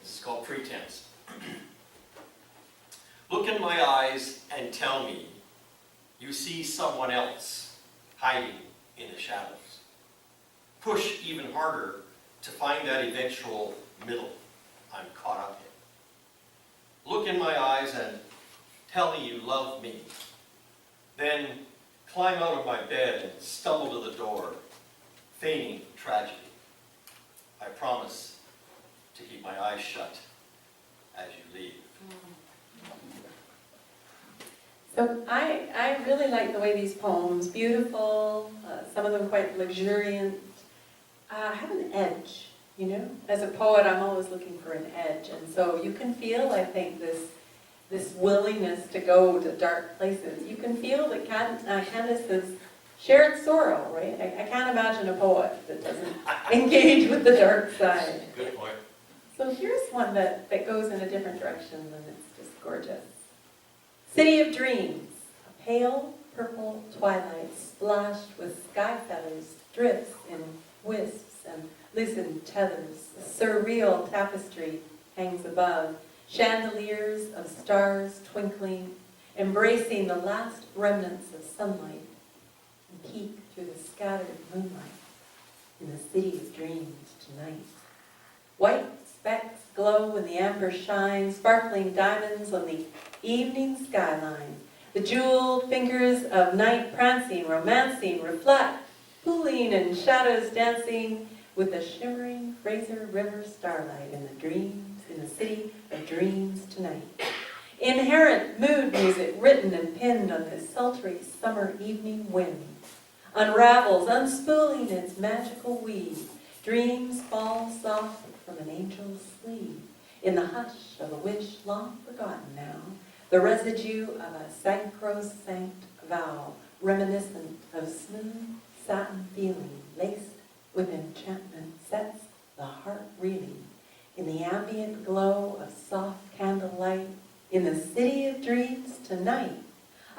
This is called pretense. Look in my eyes and tell me you see someone else hiding in the shadows. Push even harder to find that eventual middle I'm caught up in. Look in my eyes and tell me you love me. Then climb out of my bed and stumble to the door, feigning tragedy. I promise to keep my eyes shut as you leave. So I really like the way these poems, beautiful, some of them quite luxuriant, have an edge, you know? As a poet, I'm always looking for an edge. And so you can feel, I think, this willingness to go to dark places. You can feel that Candice has shared sorrow, right? I can't imagine a poet that doesn't engage with the dark side. Good point. So here's one that goes in a different direction, and it's just gorgeous. City of Dreams, a pale purple twilight splashed with sky feathers drifts in wisps and loosened tethers. A surreal tapestry hangs above, chandeliers of stars twinkling, embracing the last remnants of sunlight, and peek through the scattered moonlight in the city of dreams tonight. White specks glow in the amber shine, sparkling diamonds on the evening skyline. The jeweled fingers of night prancing, romancing, reflect, pooling in shadows dancing with the shimmering Fraser River starlight in the city of dreams tonight. Inherent mood music written and pinned on this sultry summer evening wind unravels, unspooling its magical weave. Dreams fall soft from an angel's sleeve in the hush of a wish long forgotten now, the residue of a sacrosanct vow, reminiscent of smooth satin feeling laced with enchantment, sets the heart reeling in the ambient glow of soft candlelight in the city of dreams tonight.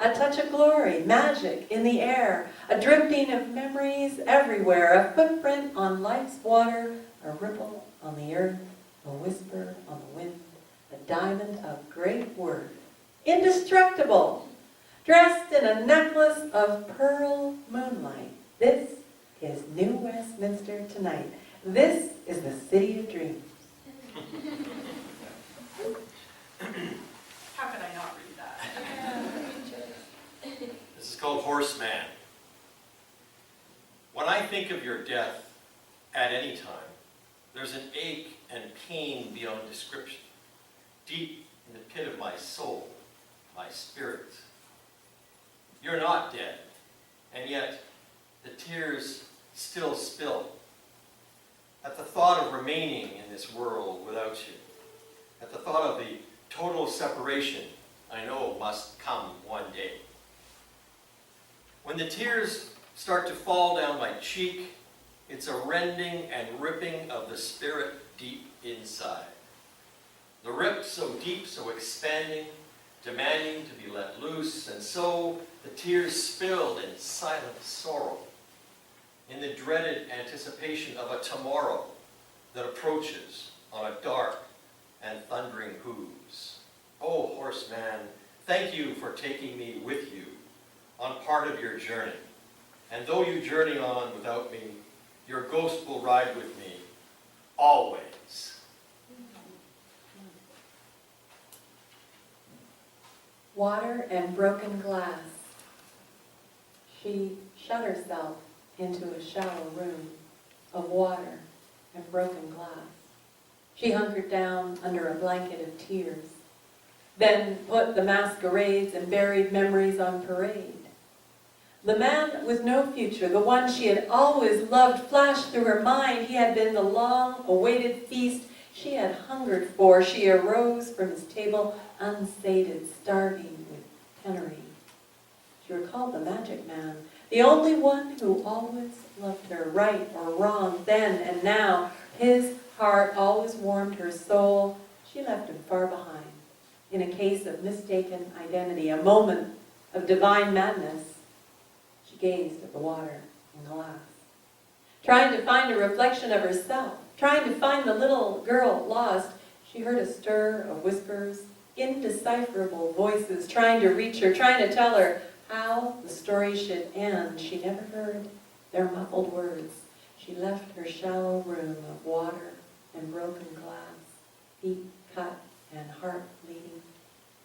A touch of glory, magic in the air, a dripping of memories everywhere, a footprint on life's water, a ripple on the earth, a whisper on the wind, a diamond of great worth, indestructible, dressed in a necklace of pearl moonlight. This is New Westminster tonight. This is the city of dreams. How could I not read that? This is called Horseman. When I think of your death at any time, there's an ache and pain beyond description, deep in the pit of my soul, my spirit. You're not dead, and yet the tears still spill at the thought of remaining in this world without you, at the thought of the total separation I know must come one day. When the tears start to fall down my cheek, it's a rending and ripping of the spirit deep inside. The rip so deep, so expanding, demanding to be let loose, and so the tears spilled in silent sorrow, in the dreaded anticipation of a tomorrow that approaches on a dark and thundering hooves. Oh, horseman, thank you for taking me with you on part of your journey. And though you journey on without me, your ghost will ride with me always. Water and broken glass. She shut herself into a shallow room of water and broken glass. She hunkered down under a blanket of tears, then put the masquerades and buried memories on parade. The man with no future, the one she had always loved, flashed through her mind. He had been the long-awaited feast she had hungered for. She arose from his table, unsated, starving with penury. She recalled the magic man, the only one who always loved her, right or wrong, then and now. His heart always warmed her soul. She left him far behind, in a case of mistaken identity, a moment of divine madness. She gazed at the water in glass, trying to find a reflection of herself, trying to find the little girl lost. She heard a stir of whispers, indecipherable voices trying to reach her, trying to tell her how the story should end. She never heard their muffled words. She left her shallow room of water and broken glass, feet cut and heart bleeding.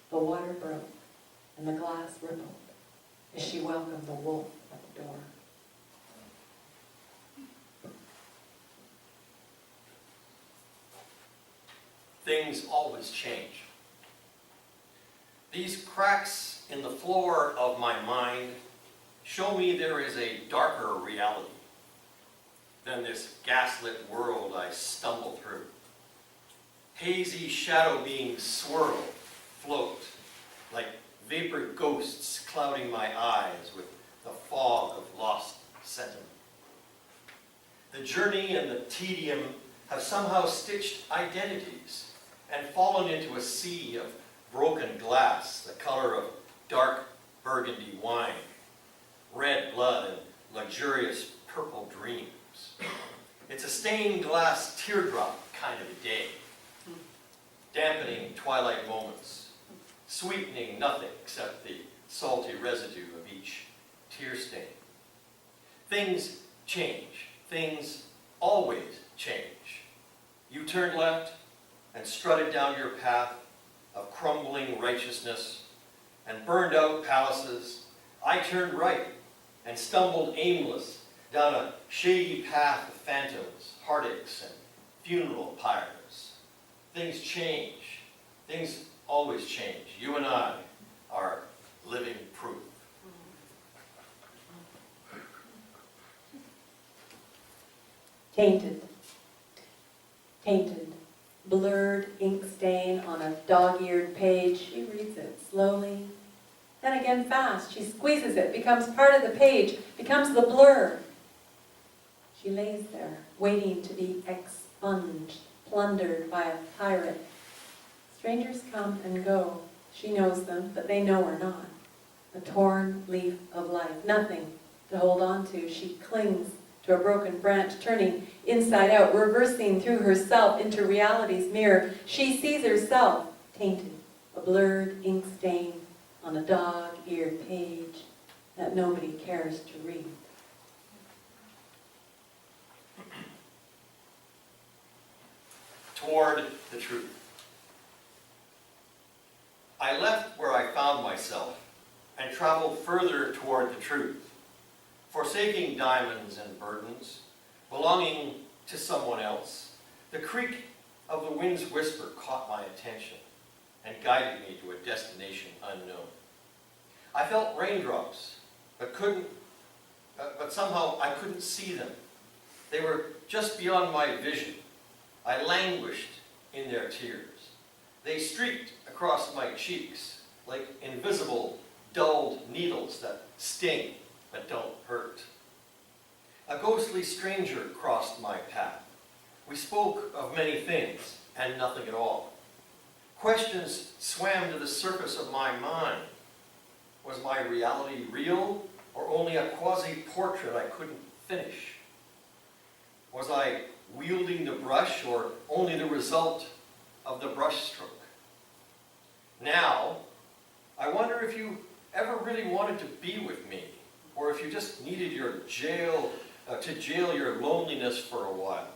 The water broke and the glass rippled as she welcomed the wolf at the door. Things always change. These cracks in the floor of my mind show me there is a darker reality than this gaslit world I stumble through. Hazy shadow beings swirl, float, like vapor ghosts clouding my eyes with the fog of lost sentiment. The journey and the tedium have somehow stitched identities and fallen into a sea of broken glass, the color of dark burgundy wine, red blood, and luxurious purple dreams. It's a stained glass teardrop kind of a day, dampening twilight moments, sweetening nothing except the salty residue of each tear stain. Things change. Things always change. You turned left and strutted down your path of crumbling righteousness and burned out palaces. I turned right and stumbled aimless down a shady path of phantoms, heartaches, and funeral pyres. Things change. Things always change. You and I are living proof. Tainted. Tainted. Blurred ink stain on a dog-eared page. She reads it slowly, then again fast. She squeezes it, becomes part of the page, becomes the blur. She lays there, waiting to be expunged, plundered by a pirate. Strangers come and go. She knows them, but they know her not. A torn leaf of life, nothing to hold on to. She clings to a broken branch, turning inside out, reversing through herself into reality's mirror. She sees herself tainted, a blurred ink stain on a dog-eared page that nobody cares to read. Toward the truth. I left where I found myself and traveled further toward the truth, forsaking diamonds and burdens, belonging to someone else. The creak of the wind's whisper caught my attention and guided me to a destination unknown. I felt raindrops, but somehow I couldn't see them. They were just beyond my vision. I languished in their tears. They streaked across my cheeks like invisible, dulled needles that sting but don't hurt. A ghostly stranger crossed my path. We spoke of many things and nothing at all. Questions swam to the surface of my mind. Was my reality real or only a quasi-portrait I couldn't finish? Was I wielding the brush or only the result of the brushstroke? Now, I wonder if you ever really wanted to be with me, or if you just needed your to jail your loneliness for a while.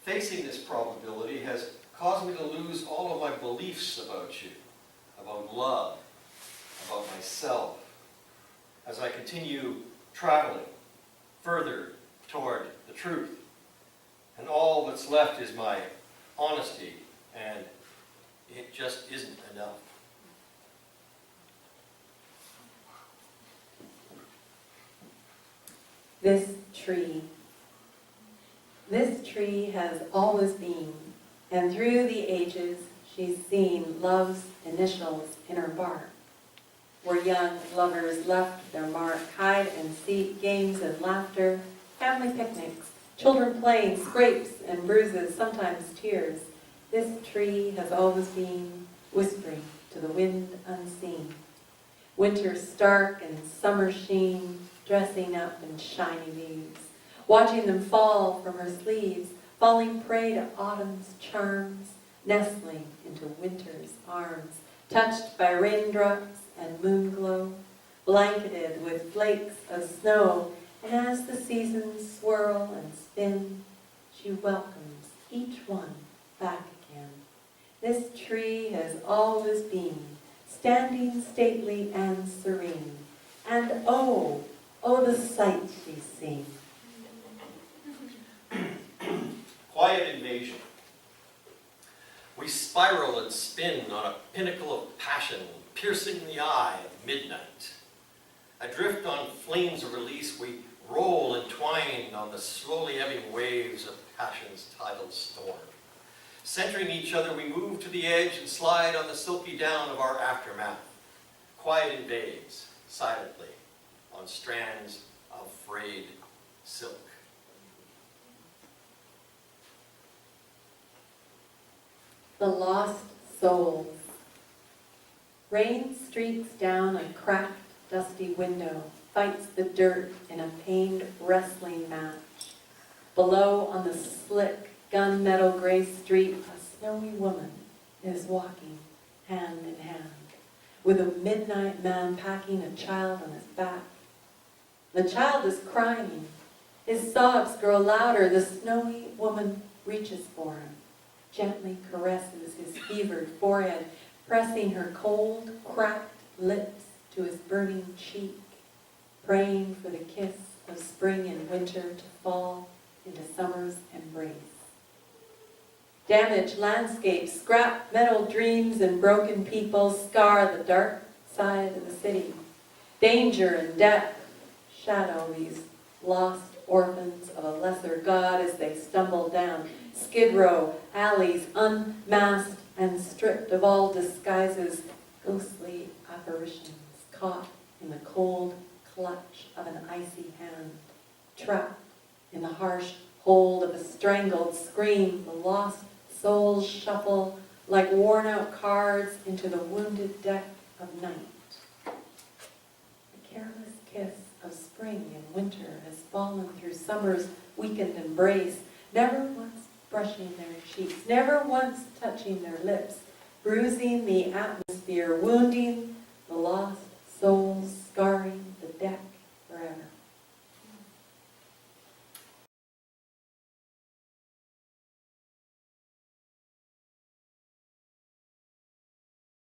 Facing this probability has caused me to lose all of my beliefs about you, about love, about myself, as I continue traveling further toward the truth. And all that's left is my honesty, and it just isn't enough. This tree has always been, and through the ages she's seen love's initials in her bark. Where young lovers left their mark, hide and seek, games and laughter, family picnics, children playing, scrapes and bruises, sometimes tears. This tree has always been whispering to the wind unseen. Winter stark and summer sheen, dressing up in shiny leaves, watching them fall from her sleeves, falling prey to autumn's charms, nestling into winter's arms, touched by raindrops and moonglow, blanketed with flakes of snow, and as the seasons swirl and spin, she welcomes each one back again. This tree has always been, standing stately and serene, and oh, the sights she's seen. Quiet invasion. We spiral and spin on a pinnacle of passion, piercing the eye of midnight. Adrift on flames of release, we roll entwined on the slowly ebbing waves of passion's tidal storm. Centering each other, we move to the edge and slide on the silky down of our aftermath. Quiet invades, silently, on strands of frayed silk. The lost souls. Rain streaks down a cracked, dusty window, fights the dirt in a pained wrestling match. Below, on the slick, gunmetal gray street, a snowy woman is walking hand in hand with a midnight man packing a child on his back. The child is crying. His sobs grow louder. The snowy woman reaches for him, gently caresses his fevered forehead, pressing her cold, cracked lips to his burning cheek, praying for the kiss of spring and winter to fall into summer's embrace. Damaged landscapes, scrap metal dreams, and broken people scar the dark side of the city. Danger and death shadow these lost orphans of a lesser God as they stumble down Skid Row alleys, unmasked and stripped of all disguises, ghostly apparitions caught in the cold clutch of an icy hand, trapped in the harsh hold of a strangled scream. The lost souls shuffle like worn-out cards into the wounded deck of night. The careless kiss of spring and winter has fallen through summer's weakened embrace, never once brushing their cheeks, never once touching their lips, bruising the atmosphere, wounding the lost